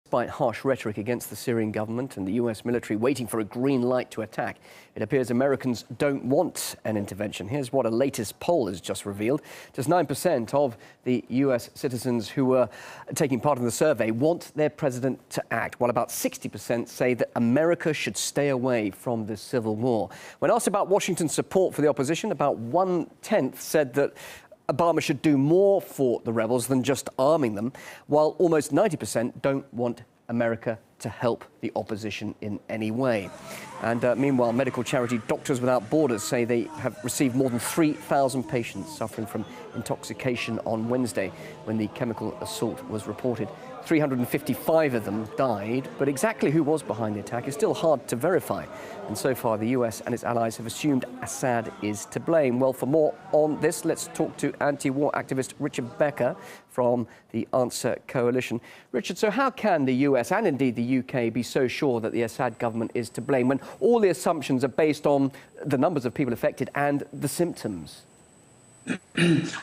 Despite harsh rhetoric against the Syrian government and the US military waiting for a green light to attack, it appears Americans don't want an intervention. Here's what a latest poll has just revealed. Just 9% of the US citizens who were taking part in the survey want their president to act, while about 60% say that America should stay away from this civil war. When asked about Washington's support for the opposition, about 1/10 said that Obama should do more for the rebels than just arming them, while almost 90% don't want America to help the opposition in any way. And meanwhile, medical charity Doctors Without Borders say they have received more than 3,000 patients suffering from intoxication on Wednesday when the chemical assault was reported. 355 of them died, but exactly who was behind the attack is still hard to verify. And so far, the US and its allies have assumed Assad is to blame. Well, for more on this, let's talk to anti-war activist Richard Becker from the Answer Coalition. Richard, so how can the US and indeed the UK be so sure that the Assad government is to blame when all the assumptions are based on the numbers of people affected and the symptoms?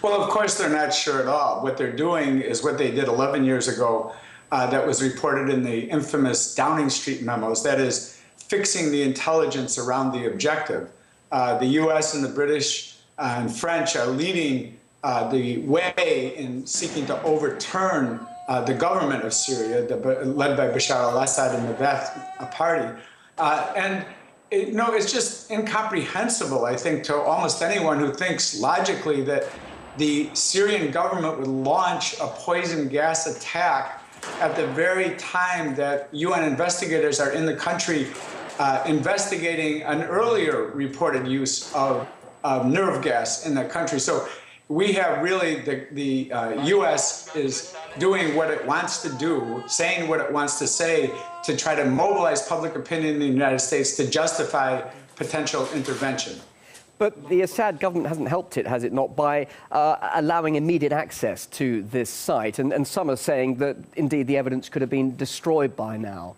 Well, of course, they're not sure at all. What they're doing is what they did 11 years ago that was reported in the infamous Downing Street memos, that is, fixing the intelligence around the objective. The US and the British and French are leading the way in seeking to overturn the government of Syria, led by Bashar al-Assad and the Ba'ath Party. It's just incomprehensible, I think, to almost anyone who thinks logically that the Syrian government would launch a poison gas attack at the very time that UN investigators are in the country investigating an earlier reported use of nerve gas in the country. So we have really, the US is doing what it wants to do, saying what it wants to say to try to mobilize public opinion in the United States to justify potential intervention. But the Assad government hasn't helped it, has it not, by allowing immediate access to this site? And some are saying that, indeed, the evidence could have been destroyed by now.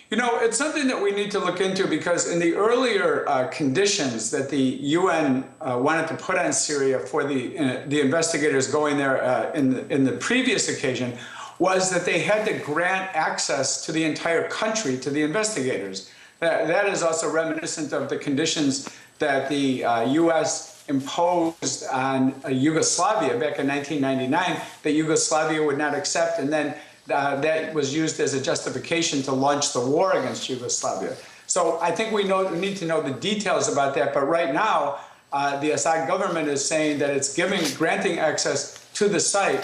You know, it's something that we need to look into, because in the earlier conditions that the UN wanted to put on Syria for the investigators going there in the previous occasion was that they had to grant access to the entire country to the investigators. That is also reminiscent of the conditions that the US imposed on Yugoslavia back in 1999, that Yugoslavia would not accept, and then that was used as a justification to launch the war against Yugoslavia. So I think we need to know the details about that. But right now, the Assad government is saying that it's granting access to the site,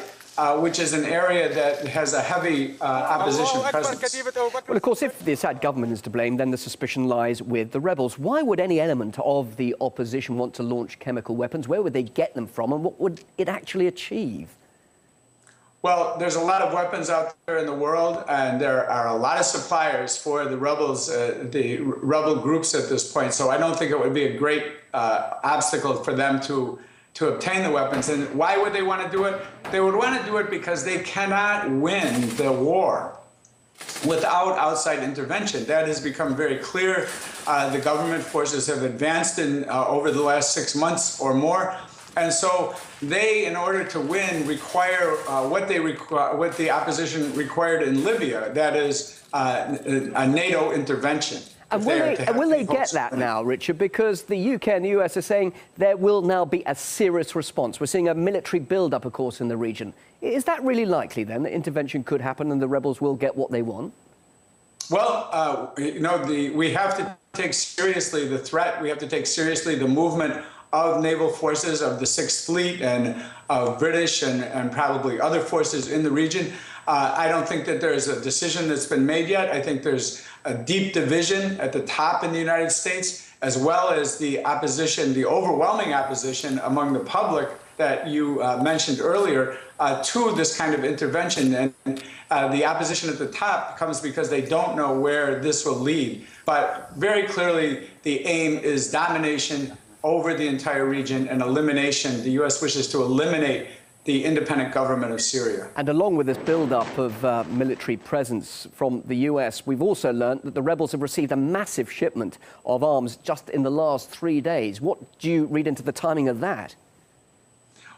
which is an area that has a heavy opposition presence. Well, of course, if the Assad government is to blame, then the suspicion lies with the rebels. Why would any element of the opposition want to launch chemical weapons? Where would they get them from, and what would it actually achieve? Well, there's a lot of weapons out there in the world, and there are a lot of suppliers for the rebels, the rebel groups at this point. So I don't think it would be a great obstacle for them to obtain the weapons. And why would they want to do it? They would want to do it because they cannot win the war without outside intervention. That has become very clear. The government forces have advanced over the last 6 months or more. And so they, in order to win, require what the opposition required in Libya, that is a NATO intervention. And will they get that now, Richard? Because the UK and the US are saying there will now be a serious response. We're seeing a military build-up, of course, in the region. Is that really likely, then, that intervention could happen and the rebels will get what they want? Well, we have to take seriously the threat. We have to take seriously the movement of naval forces, of the Sixth Fleet, and of British and probably other forces in the region. I don't think that there's a decision that's been made yet. I think there's a deep division at the top in the United States, as well as the opposition, the overwhelming opposition among the public that you mentioned earlier to this kind of intervention. And the opposition at the top comes because they don't know where this will lead. But very clearly, the aim is domination over the entire region and elimination. The U.S. wishes to eliminate the independent government of Syria. And along with this build-up of military presence from the US, we've also learned that the rebels have received a massive shipment of arms just in the last 3 days. What do you read into the timing of that?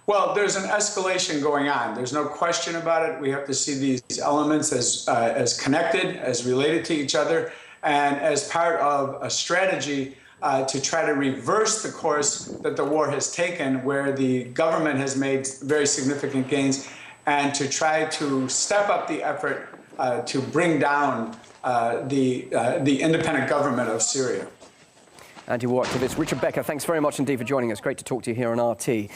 Well, there's an escalation going on. There's no question about it. We have to see these elements as connected, as related to each other, and as part of a strategy to try to reverse the course that the war has taken, where the government has made very significant gains, and to try to step up the effort to bring down the independent government of Syria. Anti-war activist Richard Becker, thanks very much indeed for joining us. Great to talk to you here on RT.